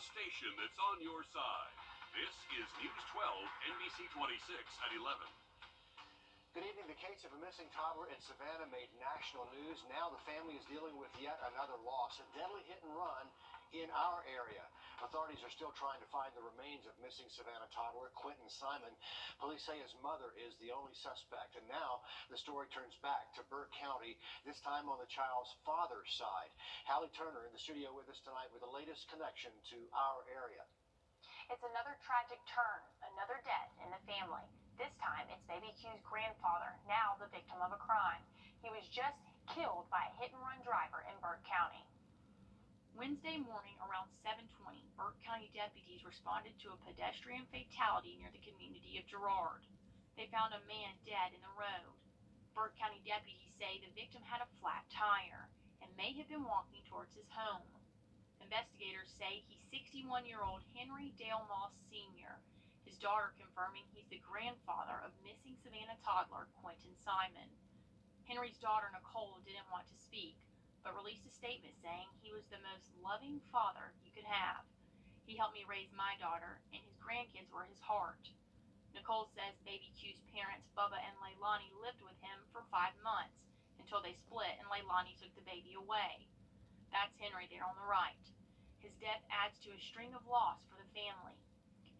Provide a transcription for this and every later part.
station that's on your side. This is News 12, NBC 26 at 11. Good evening. The case of a missing toddler in Savannah made national news. Now the family is dealing with yet another loss, a deadly hit and run in our area. Authorities are still trying to find the remains of missing Savannah toddler Quentin Simon. Police say his mother is the only suspect. And now the story turns back to Burke County, this time on the child's father's side. Hallie Turner in the studio with us tonight with the latest connection to our area. It's another tragic turn, another death in the family. This time, it's baby Q's grandfather, now the victim of a crime. He was just killed by a hit-and-run driver in Burke County. Wednesday morning around 7:20, Burke County deputies responded to a pedestrian fatality near the community of Girard. They found a man dead in the road. Burke County deputies say the victim had a flat tire and may have been walking towards his home. Investigators say he's 61-year-old Henry Dale Moss Sr., his daughter confirming he's the grandfather of missing Savannah toddler Quentin Simon. Henry's daughter Nicole didn't want to speak, but released a statement saying he was the most loving father you could have. He helped me raise my daughter, and his grandkids were his heart. Nicole says baby Q's parents, Bubba and Leilani, lived with him for 5 months until they split and Leilani took the baby away. That's Henry there on the right. His death adds to a string of loss for the family.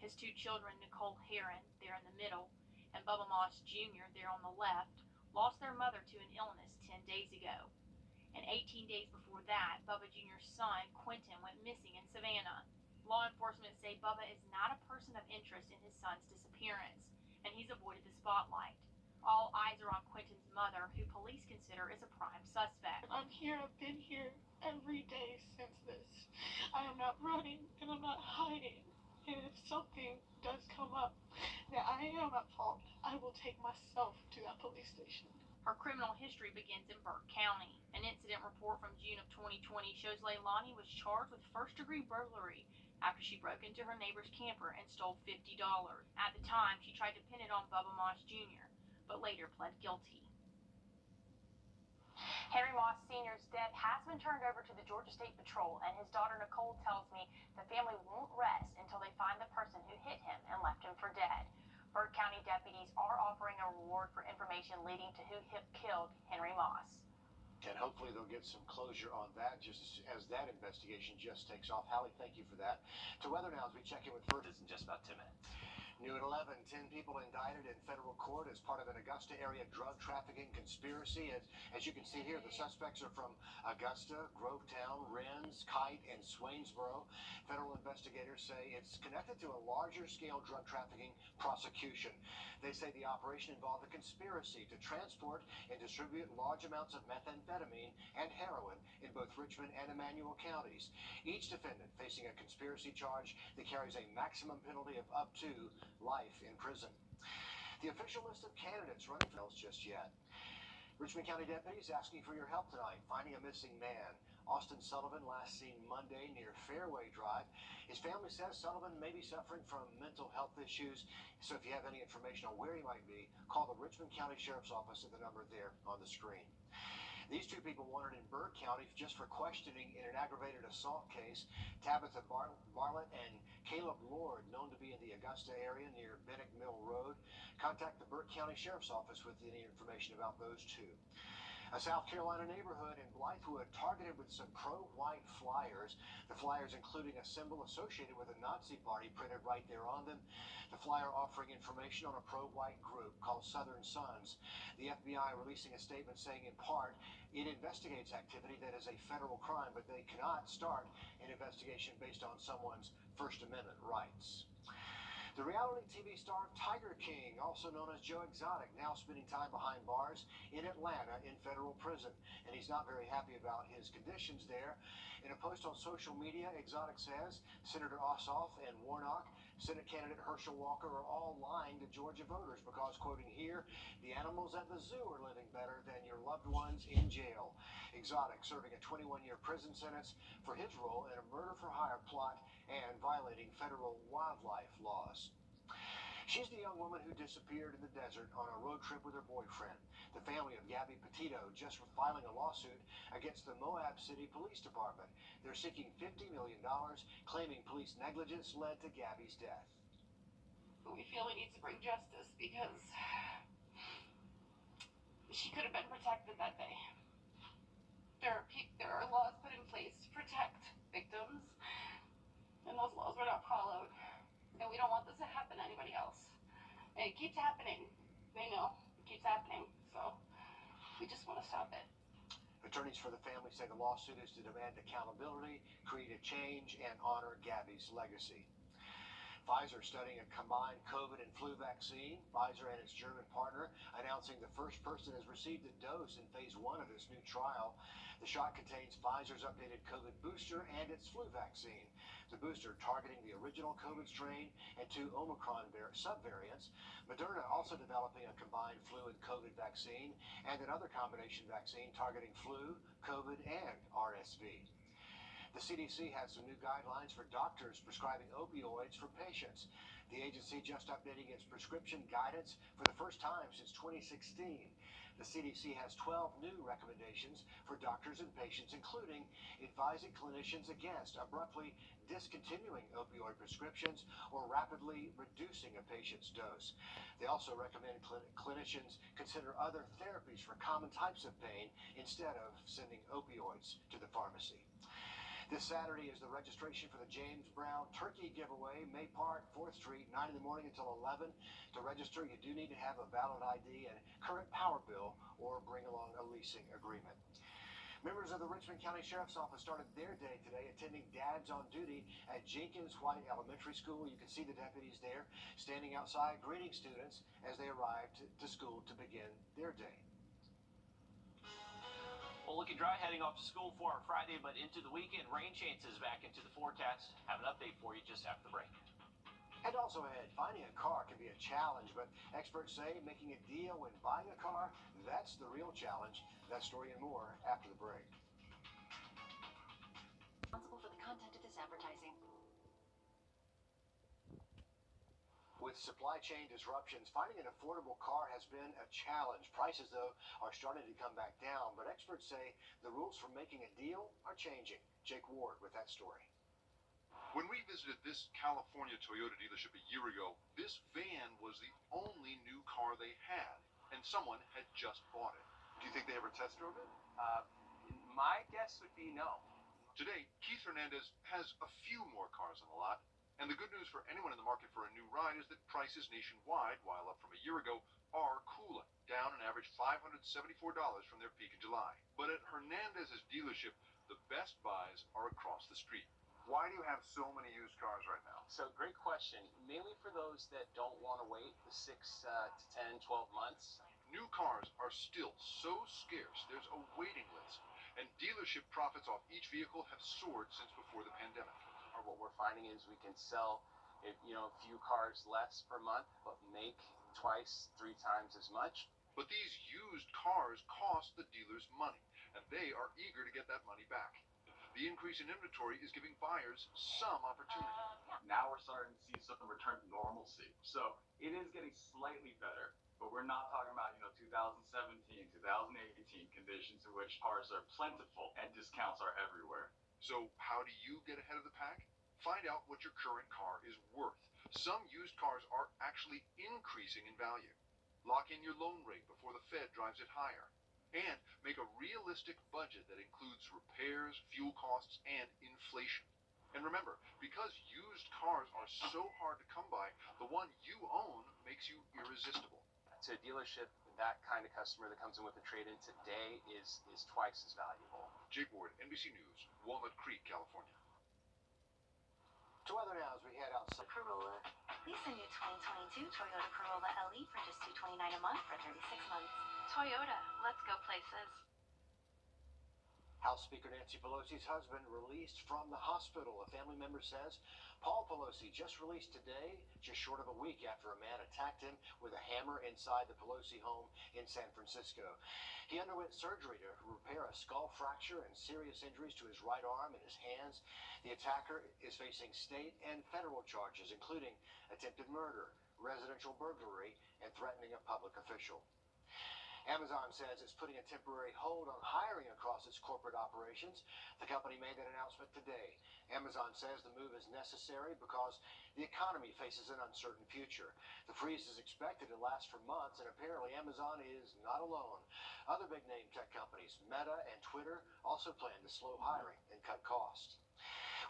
His 2 children, Nicole Heron, there in the middle, and Bubba Moss Jr., there on the left, lost their mother to an illness 10 days ago. And 18 days before that, Bubba Jr.'s son, Quentin, went missing in Savannah. Law enforcement say Bubba is not a person of interest in his son's disappearance, and he's avoided the spotlight. All eyes are on Quentin's mother, who police consider is a prime suspect. I'm here, I've been here every day since this. I am not running and I'm not hiding. And if something does come up that I am at fault, I will take myself to that police station. Her criminal history begins in Burke County. An incident report from June of 2020 shows Leilani was charged with first-degree burglary after she broke into her neighbor's camper and stole $50. At the time, she tried to pin it on Bubba Moss Jr., but later pled guilty. Henry Moss Sr.'s death has been turned over to the Georgia State Patrol, and his daughter Nicole tells me the family won't rest until they find the person who hit him and left him for dead. Burke County deputies are offering a reward for information leading to who killed Henry Moss. And hopefully they'll get some closure on that just as that investigation just takes off. Hallie, thank you for that. To weather now as we check in with Wrdw in just about 10 minutes. New at 11, 10 people indicted in federal court as part of an Augusta area drug trafficking conspiracy. As you can see here, the suspects are from Augusta, Grovetown, Rennes, Kite, and Swainsboro. Federal investigators say it's connected to a larger scale drug trafficking prosecution. They say the operation involved a conspiracy to transport and distribute large amounts of methamphetamine and heroin in both Richmond and Emmanuel counties. Each defendant facing a conspiracy charge that carries a maximum penalty of up to life in prison. The official list of candidates running for office just yet. Richmond County deputies asking for your help tonight, finding a missing man. Austin Sullivan last seen Monday near Fairway Drive. His family says Sullivan may be suffering from mental health issues. So if you have any information on where he might be, call the Richmond County Sheriff's Office at the number there on the screen. These 2 people wanted in Burke County just for questioning in an aggravated assault case. Tabitha Bartlett and Caleb Lord, known to be in the Augusta area near Bennick Mill Road. Contact the Burke County Sheriff's Office with any information about those 2. A South Carolina neighborhood in Blythewood targeted with some pro-white flyers. The flyers including a symbol associated with a Nazi party printed right there on them. The flyer offering information on a pro-white group called Southern Sons. The FBI releasing a statement saying in part it investigates activity that is a federal crime, but they cannot start an investigation based on someone's First Amendment rights. The reality TV star Tiger King, also known as Joe Exotic, now spending time behind bars in Atlanta in federal prison. And he's not very happy about his conditions there. In a post on social media, Exotic says Senator Ossoff and Warnock, Senate candidate Herschel Walker are all lying to Georgia voters because, quoting here, the animals at the zoo are living better than your loved ones in jail. Exotic serving a 21-year prison sentence for his role in a murder-for-hire plot and violating federal wildlife laws. She's the young woman who disappeared in the desert on a road trip with her boyfriend. The family of Gabby Petito just filing a lawsuit against the Moab City Police Department. They're seeking $50 million, claiming police negligence led to Gabby's death. But we feel we need to bring justice because she could have been protected that day. There are laws put in place to protect victims, and those laws were not followed. And we don't want this to happen to anybody else. And it keeps happening. They know it keeps happening. So we just want to stop it. Attorneys for the family say the lawsuit is to demand accountability, create a change, and honor Gabby's legacy. Pfizer studying a combined COVID and flu vaccine. Pfizer and its German partner announcing the first person has received a dose in phase 1 of this new trial. The shot contains Pfizer's updated COVID booster and its flu vaccine. The booster targeting the original COVID strain and 2 Omicron subvariants. Moderna also developing a combined flu and COVID vaccine and another combination vaccine targeting flu, COVID, and RSV. The CDC has some new guidelines for doctors prescribing opioids for patients. The agency just updating its prescription guidance for the first time since 2016. The CDC has 12 new recommendations for doctors and patients, including advising clinicians against abruptly discontinuing opioid prescriptions or rapidly reducing a patient's dose. They also recommend clinicians consider other therapies for common types of pain instead of sending opioids to the pharmacy. This Saturday is the registration for the James Brown Turkey Giveaway, May Park, 4th Street, 9 in the morning until 11. To register, you do need to have a valid ID and current power bill or bring along a leasing agreement. Members of the Richmond County Sheriff's Office started their day today attending Dads on Duty at Jenkins White Elementary School. You can see the deputies there standing outside greeting students as they arrive to school to begin their day. Well, looking dry heading off to school for our Friday, but into the weekend, rain chances back into the forecast. Have an update for you just after the break. And also ahead, finding a car can be a challenge, but experts say making a deal when buying a car, that's the real challenge. That story and more after the break. Responsible for the content of this advertising. With supply chain disruptions, finding an affordable car has been a challenge. Prices, though, are starting to come back down, but experts say the rules for making a deal are changing. Jake Ward with that story. When we visited this California Toyota dealership a year ago, this van was the only new car they had, and someone had just bought it. Do you think they ever test drove it? My guess would be no. Today, Keith Hernandez has a few more cars on the lot, and the good news for anyone in the market for a new ride is that prices nationwide, while up from a year ago, are cooling, down an average $574 from their peak in July. But at Hernandez's dealership, the best buys are across the street. Why do you have so many used cars right now? So great question. Mainly for those that don't want to wait the 6 to 10, 12 months. New cars are still so scarce, there's a waiting list, and dealership profits off each vehicle have soared since before the pandemic. Or what we're finding is we can sell, a few cars less per month, but make twice, 3 times as much. But these used cars cost the dealers money, and they are eager to get that money back. The increase in inventory is giving buyers some opportunity. Now we're starting to see some return to normalcy. So it is getting slightly better, but we're not talking about, 2017, 2018 conditions in which cars are plentiful and discounts are everywhere. So how do you get ahead of the pack? Find out what your current car is worth. Some used cars are actually increasing in value. Lock in your loan rate before the Fed drives it higher. And make a realistic budget that includes repairs, fuel costs, and inflation. And remember, because used cars are so hard to come by, the one you own makes you irresistible. To a dealership, that kind of customer that comes in with a trade-in today is twice as valuable. Jake Ward, NBC News, Walnut Creek, California. To other now as we head outside. Corolla. Lease a new 2022 Toyota Corolla LE for just $229 a month for 36 months. Toyota, let's go places. House Speaker Nancy Pelosi's husband released from the hospital. A family member says Paul Pelosi just released today, just short of a week after a man attacked him with a hammer inside the Pelosi home in San Francisco. He underwent surgery to repair a skull fracture and serious injuries to his right arm and his hands. The attacker is facing state and federal charges, including attempted murder, residential burglary, and threatening a public official. Amazon says it's putting a temporary hold on hiring across across its corporate operations. The company made that announcement today. Amazon says the move is necessary because the economy faces an uncertain future. The freeze is expected to last for months, and apparently Amazon is not alone. Other big-name tech companies, Meta and Twitter, also plan to slow hiring and cut costs.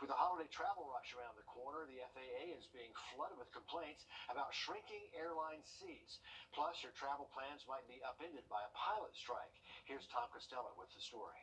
With the holiday travel rush around the corner, the FAA is being flooded with complaints about shrinking airline seats. Plus, your travel plans might be upended by a pilot strike. Here's Tom Costello with the story.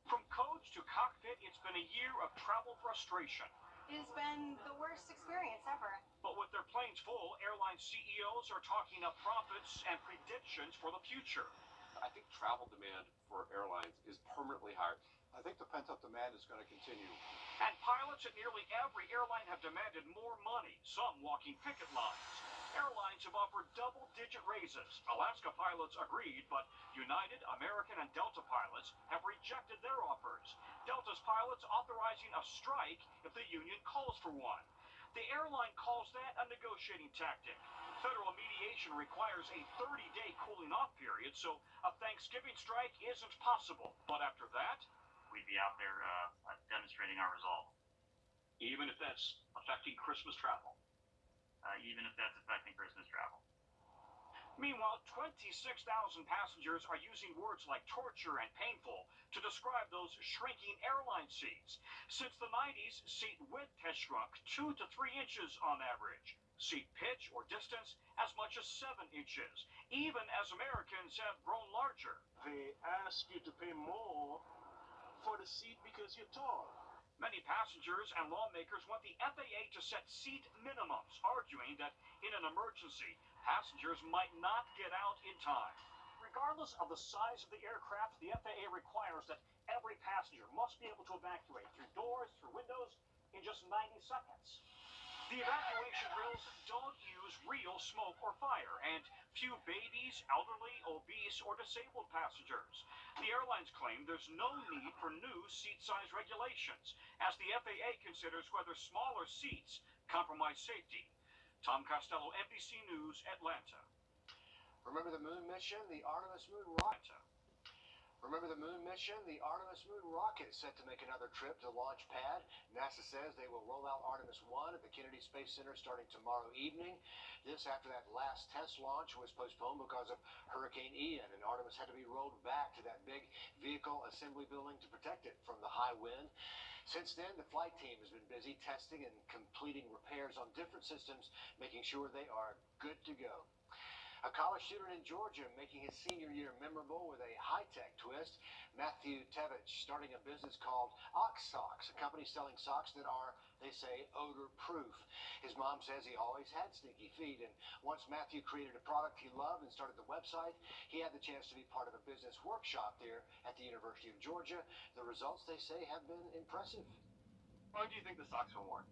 From coach to cockpit, it's been a year of travel frustration. It's been the worst experience ever. But with their planes full, airline CEOs are talking up profits and predictions for the future. I think travel demand for airlines is permanently higher. I think the pent-up demand is going to continue. And pilots at nearly every airline have demanded more money, some walking picket lines. Airlines have offered double-digit raises. Alaska pilots agreed, but United, American, and Delta pilots have rejected their offers. Delta's pilots authorizing a strike if the union calls for one. The airline calls that a negotiating tactic. Federal mediation requires a 30-day cooling-off period, so a Thanksgiving strike isn't possible. But after that, we'd be out there demonstrating our resolve. Even if that's affecting Christmas travel. Meanwhile, 26,000 passengers are using words like torture and painful to describe those shrinking airline seats. Since the 90s, seat width has shrunk 2 to 3 inches on average. Seat pitch or distance as much as 7 inches, even as Americans have grown larger. They ask you to pay more for the seat because you're tall. Many passengers and lawmakers want the FAA to set seat minimums, arguing that in an emergency, passengers might not get out in time. Regardless of the size of the aircraft, the FAA requires that every passenger must be able to evacuate through doors, through windows, in just 90 seconds. The evacuation drills don't use real smoke or fire, and few babies, elderly, obese, or disabled passengers. The airlines claim there's no need for new seat size regulations, as the FAA considers whether smaller seats compromise safety. Tom Costello, NBC News, Atlanta. Remember the moon mission? The Artemis moon rocket. Remember the moon mission? The Artemis moon rocket is set to make another trip to the launch pad. NASA says they will roll out Artemis 1 at the Kennedy Space Center starting tomorrow evening. This after that last test launch was postponed because of Hurricane Ian, and Artemis had to be rolled back to that big vehicle assembly building to protect it from the high wind. Since then, the flight team has been busy testing and completing repairs on different systems, making sure they are good to go. A college student in Georgia making his senior year memorable with a high-tech twist. Matthew Tevich starting a business called Ox Socks, a company selling socks that are, they say, odor-proof. His mom says he always had stinky feet, and once Matthew created a product he loved and started the website, he had the chance to be part of a business workshop there at the University of Georgia. The results, they say, have been impressive. How long do you think the socks were worn?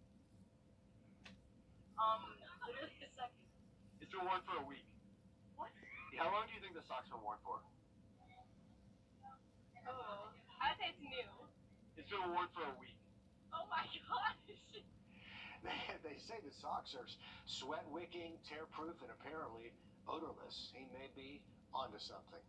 Literally a second. It's been worn for a week. What? How long do you think the socks were worn for? Oh, I'd say it's new. It's been worn for a week. Oh my gosh. They say the socks are sweat-wicking, tear-proof, and apparently odorless. He may be onto something.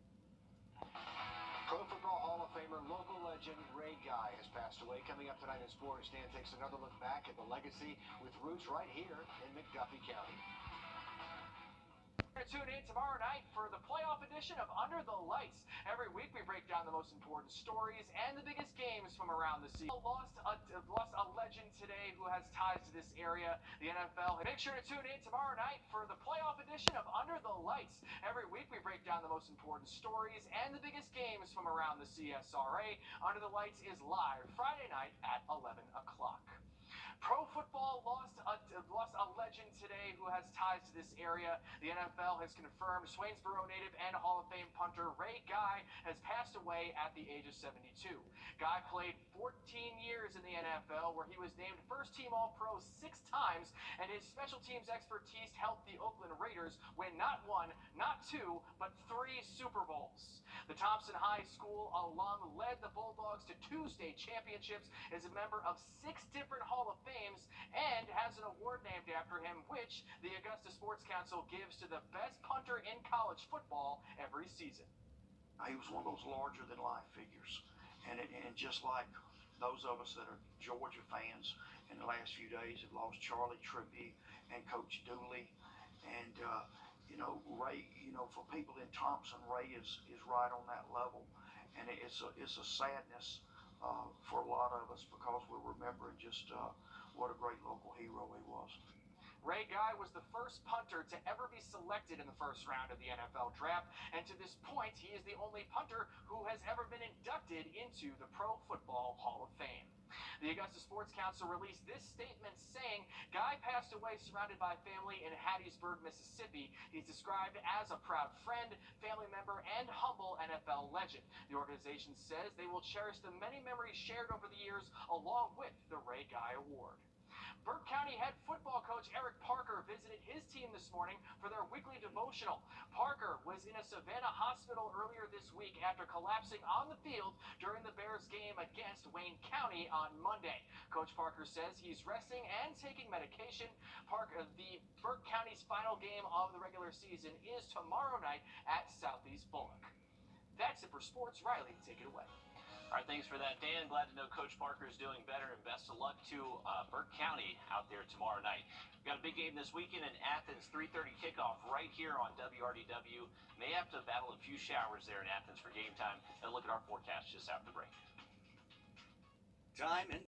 Pro Football Hall of Famer, local legend Ray Guy has passed away. Coming up tonight in sports, Dan takes another look back at the legacy with roots right here in McDuffie County. Tune in tomorrow night for the playoff edition of Under the Lights. Every week we break down the most important stories and the biggest games from around the season. Lost a legend today who has ties to this area, the NFL. Make sure to tune in tomorrow night for the playoff edition of Under the Lights. Every week we break down the most important stories and the biggest games from around the CSRA. Under the Lights is live Friday night at 11 o'clock. Pro football lost a legend today who has ties to this area. The NFL has confirmed Swainsboro native and Hall of Fame punter Ray Guy has passed away at the age of 72. Guy played 14 years in the NFL, where he was named first-team All-Pro 6 times, and his special teams expertise helped the Oakland Raiders win not 1, not 2, but 3 Super Bowls. The Thompson High School alum led the Bulldogs to 2 state championships, is a member of 6 different Hall of Fames, and has an award named after him, which the Augusta Sports Council gives to the best punter in college football every season. He was one of those larger-than-life figures, just like those of us that are Georgia fans in the last few days have lost Charlie Trippi and Coach Dooley. And, Ray, for people in Thompson, Ray is right on that level. And it's a sadness for a lot of us because we're remembering just what a great local hero he was. Ray Guy was the first punter to ever be selected in the first round of the NFL draft, and to this point, he is the only punter who has ever been inducted into the Pro Football Hall of Fame. The Augusta Sports Council released this statement saying Guy passed away surrounded by family in Hattiesburg, Mississippi. He's described as a proud friend, family member, and humble NFL legend. The organization says they will cherish the many memories shared over the years along with the Ray Guy Award. Burke County head football coach Eric Parker visited his team this morning for their weekly devotional. Parker was in a Savannah hospital earlier this week after collapsing on the field during the Bears game against Wayne County on Monday. Coach Parker says he's resting and taking medication. The Burke County's final game of the regular season is tomorrow night at Southeast Bullock. That's it for sports. Riley, take it away. All right, thanks for that, Dan. Glad to know Coach Parker is doing better, and best of luck to Burke County out there tomorrow night. We've got a big game this weekend in Athens, 3:30 kickoff right here on WRDW. May have to battle a few showers there in Athens for game time. And look at our forecast just after the break. Time and